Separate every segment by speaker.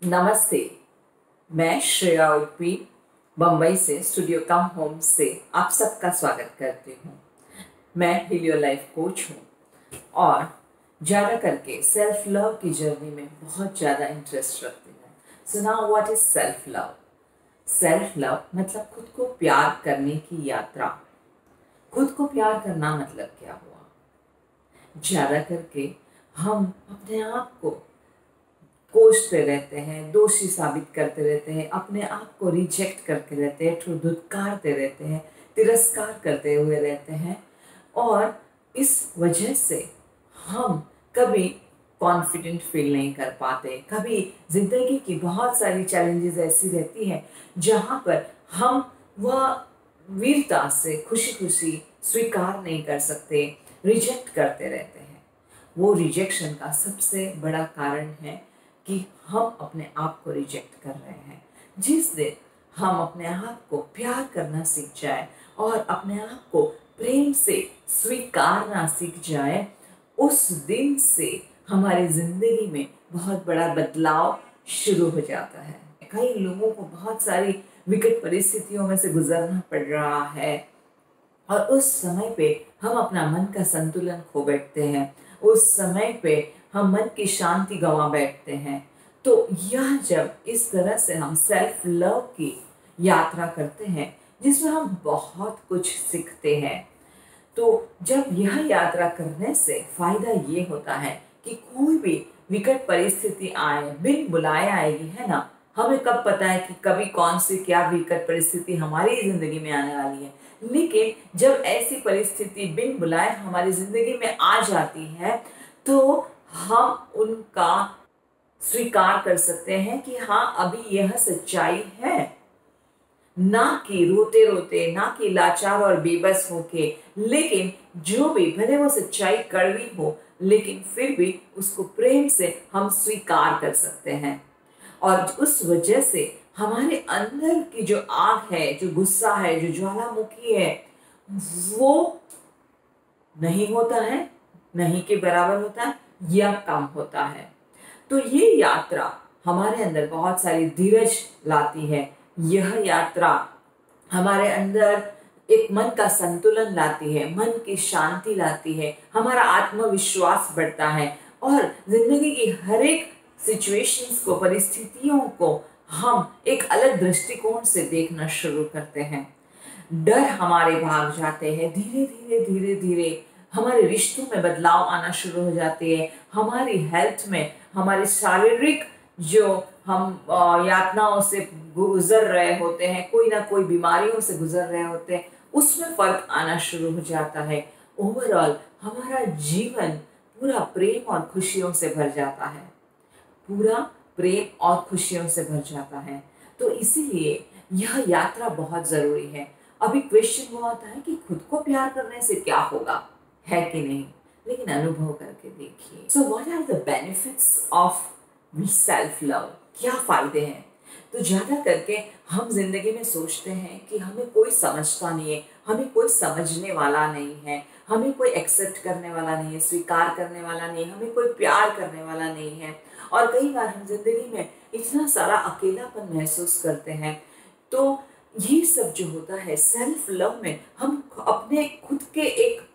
Speaker 1: नमस्ते। मैं श्रेया उडुपी बम्बई से स्टूडियो कम होम से आप सबका स्वागत करती हूँ। मैं हिलियो लाइफ कोच हूँ और ज़्यादा करके सेल्फ लव की जर्नी में बहुत ज़्यादा इंटरेस्ट रखती हूँ। So now what is self love? Self love मतलब खुद को प्यार करने की यात्रा। खुद को प्यार करना मतलब क्या हुआ? ज़्यादा करके हम अपने आप को कोसते रहते हैं, दोषी साबित करते रहते हैं, अपने आप को रिजेक्ट करते रहते हैं, धुतकारते रहते हैं, तिरस्कार करते हुए रहते हैं और इस वजह से हम कभी कॉन्फिडेंट फील नहीं कर पाते। कभी जिंदगी की बहुत सारी चैलेंजेस ऐसी रहती हैं जहाँ पर हम वह वीरता से खुशी खुशी स्वीकार नहीं कर सकते, रिजेक्ट करते रहते हैं। वो रिजेक्शन का सबसे बड़ा कारण है कि हम अपने आप को रिजेक्ट कर रहे हैं। जिस दिन हम अपने आप को प्यार करना सीख जाए और अपने आप को प्रेम से स्वीकारना सीख जाए, उस दिन से हमारी जिंदगी में बहुत बड़ा बदलाव शुरू हो जाता है। कई लोगों को बहुत सारी विकट परिस्थितियों में से गुजरना पड़ रहा है और उस समय पे हम अपना मन का संतुलन खो बैठते हैं। उस समय पे हम मन की शांति गंवा बैठते हैं। तो यह जब इस तरह से हम सेल्फ लव की यात्रा करते हैं जिसमें हम बहुत कुछ सीखते हैं, तो जब यह यात्रा करने से फायदा ये होता है कि कोई भी विकट परिस्थिति आए बिन बुलाए आएगी, है ना। हमें कब पता है कि कभी कौन सी क्या विकट परिस्थिति हमारी जिंदगी में आने वाली है, लेकिन जब ऐसी परिस्थिति बिन बुलाए हमारी जिंदगी में आ जाती है तो हम उनका स्वीकार कर सकते हैं कि हाँ, अभी यह सच्चाई है। ना कि रोते रोते, ना कि लाचार और बेबस होके, लेकिन जो भी, भले वो सच्चाई कड़वी हो लेकिन फिर भी उसको प्रेम से हम स्वीकार कर सकते हैं। और उस वजह से हमारे अंदर की जो आग है, जो गुस्सा है, जो ज्वालामुखी है, वो नहीं होता है, नहीं के बराबर होता है या कम होता है। तो ये यात्रा हमारे अंदर बहुत सारी धीरज लाती है। यह यात्रा हमारे अंदर एक मन का संतुलन लाती है, मन की शांति लाती है, हमारा आत्मविश्वास बढ़ता है और जिंदगी की हर एक सिचुएशंस को, परिस्थितियों को हम एक अलग दृष्टिकोण से देखना शुरू करते हैं। डर हमारे भाग जाते हैं, धीरे धीरे धीरे धीरे हमारे रिश्तों में बदलाव आना शुरू हो जाते हैं। हमारी हेल्थ में, हमारी शारीरिक जो हम यातनाओं से गुजर रहे होते हैं, कोई ना कोई बीमारियों से गुजर रहे होते हैं, उसमें फर्क आना शुरू हो जाता है। ओवरऑल हमारा जीवन पूरा प्रेम और खुशियों से भर जाता है, पूरा प्रेम और खुशियों से भर जाता है। तो इसीलिए यह यात्रा बहुत जरूरी है। अभी क्वेश्चन वो आता है कि खुद को प्यार करने से क्या होगा, है कि नहीं, लेकिन अनुभव करके देखिए। So what are the benefits of self love? क्या फायदे हैं? तो ज्यादा करके हम जिंदगी में सोचते हैं कि हमें कोई समझता नहीं है, हमें कोई समझने वाला नहीं है, हमें कोई एक्सेप्ट करने वाला नहीं है, स्वीकार करने वाला नहीं है, हमें कोई प्यार करने वाला नहीं है। और कई बार हम जिंदगी में इतना सारा अकेलापन महसूस करते हैं। तो ये सब जो होता है सेल्फ लव में, हम अपने खुद के एक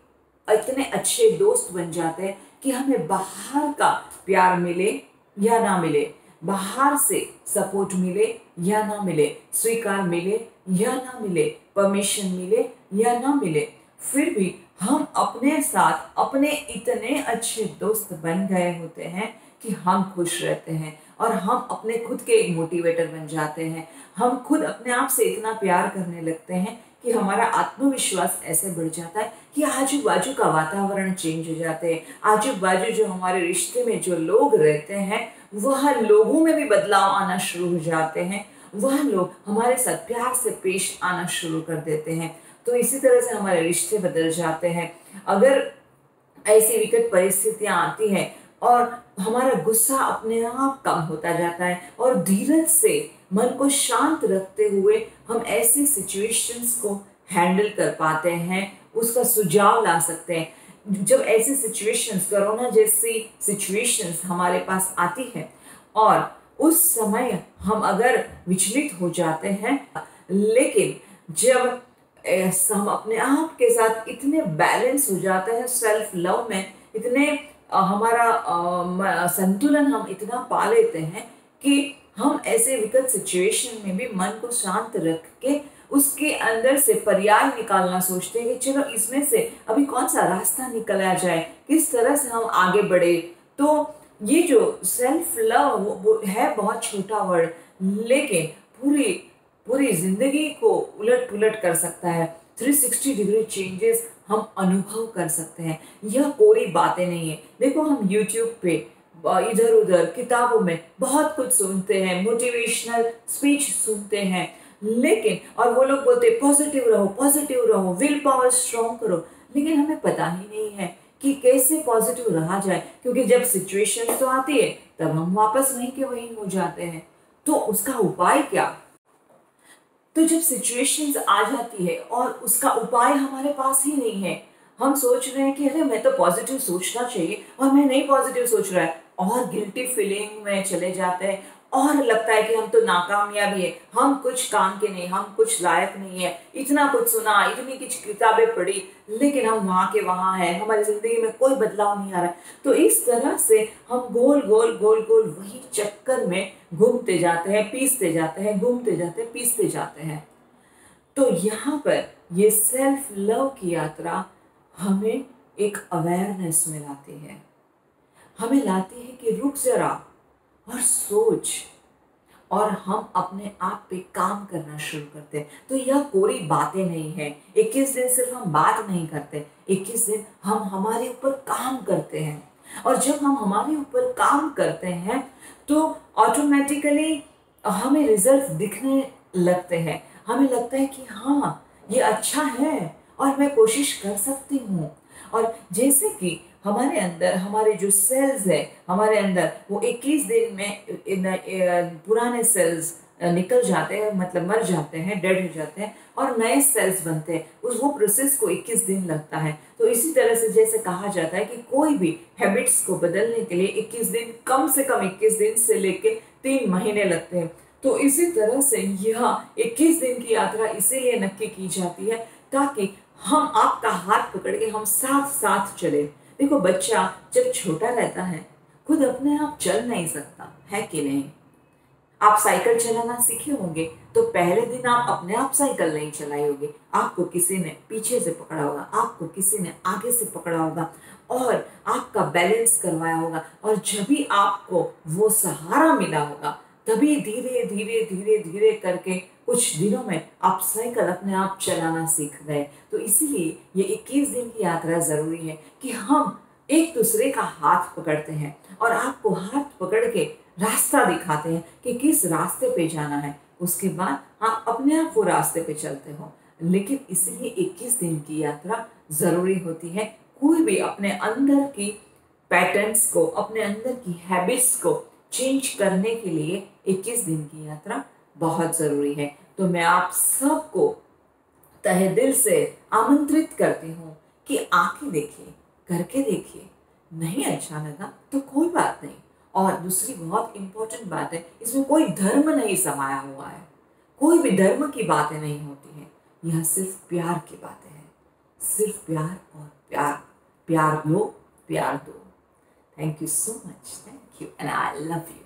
Speaker 1: इतने अच्छे दोस्त बन जाते हैं कि हमें बाहर का प्यार मिले या ना मिले, बाहर से सपोर्ट मिले या ना मिले, स्वीकार मिले या ना मिले, परमिशन मिले या ना मिले, फिर भी हम अपने साथ अपने इतने अच्छे दोस्त बन गए होते हैं कि हम खुश रहते हैं और हम अपने खुद के एक मोटिवेटर बन जाते हैं। हम खुद अपने आप से इतना प्यार करने लगते हैं कि हमारा आत्मविश्वास ऐसे बढ़ जाता है कि आजू बाजू का वातावरण चेंज हो जाते हैं। आजू बाजू जो हमारे रिश्ते में जो लोग रहते हैं, वह लोगों में भी बदलाव आना शुरू हो जाते हैं। वह लोग हमारे साथ प्यार से पेश आना शुरू कर देते हैं। तो इसी तरह से हमारे रिश्ते बदल जाते हैं। अगर ऐसी विकट परिस्थितियां आती हैं और हमारा गुस्सा अपने आप कम होता जाता है और धीरज से मन को शांत रखते हुए हम ऐसी सिचुएशंस को हैंडल कर पाते हैं, उसका सुझाव ला सकते हैं। जब ऐसी सिचुएशंस, कोरोना जैसी सिचुएशंस हमारे पास आती है और उस समय हम अगर विचलित हो जाते हैं, लेकिन जब हम अपने आप के साथ इतने बैलेंस हो जाते हैं, सेल्फ लव में इतने हमारा संतुलन हम इतना पा लेते हैं कि हम ऐसे विकट सिचुएशन में भी मन को शांत रख के उसके अंदर से पर्याय निकालना सोचते हैं कि चलो इसमें से अभी कौन सा रास्ता निकला जाए, किस तरह से हम आगे बढ़े। तो ये जो सेल्फ लव वो है बहुत छोटा वर्ड, लेकिन पूरी पूरी जिंदगी को उलट पुलट कर सकता है। 360 डिग्री चेंजेस हम अनुभव कर सकते हैं। यह कोई बातें नहीं है। देखो हम YouTube पे इधर उधर किताबों में बहुत कुछ सुनते हैं, मोटिवेशनल स्पीच सुनते हैं, लेकिन और वो लोग बोलते हैं पॉजिटिव रहो, विल पावर स्ट्रॉन्ग करो, लेकिन हमें पता ही नहीं है कि कैसे पॉजिटिव रहा जाए, क्योंकि जब सिचुएशन तो आती है तब हम वापस वहीं के वहीं हो जाते हैं। तो उसका उपाय क्या? तो जब सिचुएशंस आ जाती है और उसका उपाय हमारे पास ही नहीं है, हम सोच रहे हैं कि अरे मैं तो पॉजिटिव सोचना चाहिए और मैं नहीं पॉजिटिव सोच रहा है, और गिल्टी फीलिंग में चले जाते हैं और लगता है कि हम तो नाकामयाबी है, हम कुछ काम के नहीं, हम कुछ लायक नहीं है, इतना कुछ सुना, इतनी कुछ किताबें पढ़ी, लेकिन हम वहाँ के वहाँ हैं, हमारी जिंदगी में कोई बदलाव नहीं आ रहा है। तो इस तरह से हम गोल गोल गोल गोल वही चक्कर में घूमते जाते हैं, पीसते जाते हैं, घूमते जाते हैं, पीसते जाते हैं। तो यहाँ पर ये सेल्फ लव की यात्रा हमें एक अवेयरनेस में लाती है, हमें लाती है कि रुक जरा और सोच, और हम अपने आप पे काम करना शुरू करते हैं। तो यह कोई बातें नहीं है। 21 दिन सिर्फ हम बात नहीं करते, 21 दिन हम हमारे ऊपर काम करते हैं, और जब हम हमारे ऊपर काम करते हैं तो ऑटोमेटिकली हमें रिजल्ट दिखने लगते हैं। हमें लगता है कि हाँ ये अच्छा है और मैं कोशिश कर सकती हूँ। और जैसे कि हमारे अंदर हमारे जो सेल्स है हमारे अंदर, वो 21 दिन में पुराने सेल्स निकल जाते हैं, मतलब मर जाते हैं, डेड हो जाते हैं, और नए सेल्स बनते हैं। वो प्रोसेस को 21 दिन लगता है। तो इसी तरह से जैसे कहा जाता है कि कोई भी हैबिट्स को बदलने के लिए 21 दिन, कम से कम 21 दिन से लेके 3 महीने लगते हैं। तो इसी तरह से यह 21 दिन की यात्रा इसीलिए नक्की की जाती है ताकि हम आपका हाथ पकड़ के हम साथ साथ चले। देखो बच्चा जब छोटा रहता है खुद अपने आप चल नहीं सकता है कि नहीं। आप साइकिल चलाना सीखे होंगे तो पहले दिन आप अपने आप साइकिल नहीं चलाई होगी, आपको किसी ने पीछे से पकड़ा होगा, आपको किसी ने आगे से पकड़ा होगा और आपका बैलेंस करवाया होगा, और जब भी आपको वो सहारा मिला होगा तभी धीरे धीरे धीरे धीरे करके कुछ दिनों में आप साइकिल अपने आप चलाना सीख गए। तो इसीलिए ये 21 दिन की यात्रा जरूरी है कि हम एक दूसरे का हाथ पकड़ते हैं और आपको हाथ पकड़ के रास्ता दिखाते हैं कि किस रास्ते पे जाना है। उसके बाद आप अपने आप वो रास्ते पे चलते हो। लेकिन इसलिए 21 दिन की यात्रा जरूरी होती है। कोई भी अपने अंदर की पैटर्न्स को, अपने अंदर की हैबिट्स को चेंज करने के लिए 21 दिन की यात्रा बहुत जरूरी है। तो मैं आप सबको तहे दिल से आमंत्रित करती हूँ कि आके देखिए, करके देखिए। नहीं अच्छा लगा तो कोई बात नहीं। और दूसरी बहुत इंपॉर्टेंट बात है, इसमें कोई धर्म नहीं समाया हुआ है, कोई भी धर्म की बातें नहीं होती हैं। यह सिर्फ प्यार की बातें हैं, सिर्फ प्यार और प्यार। प्यार लो, प्यार दो। Thank you so much, thank you, and I love you.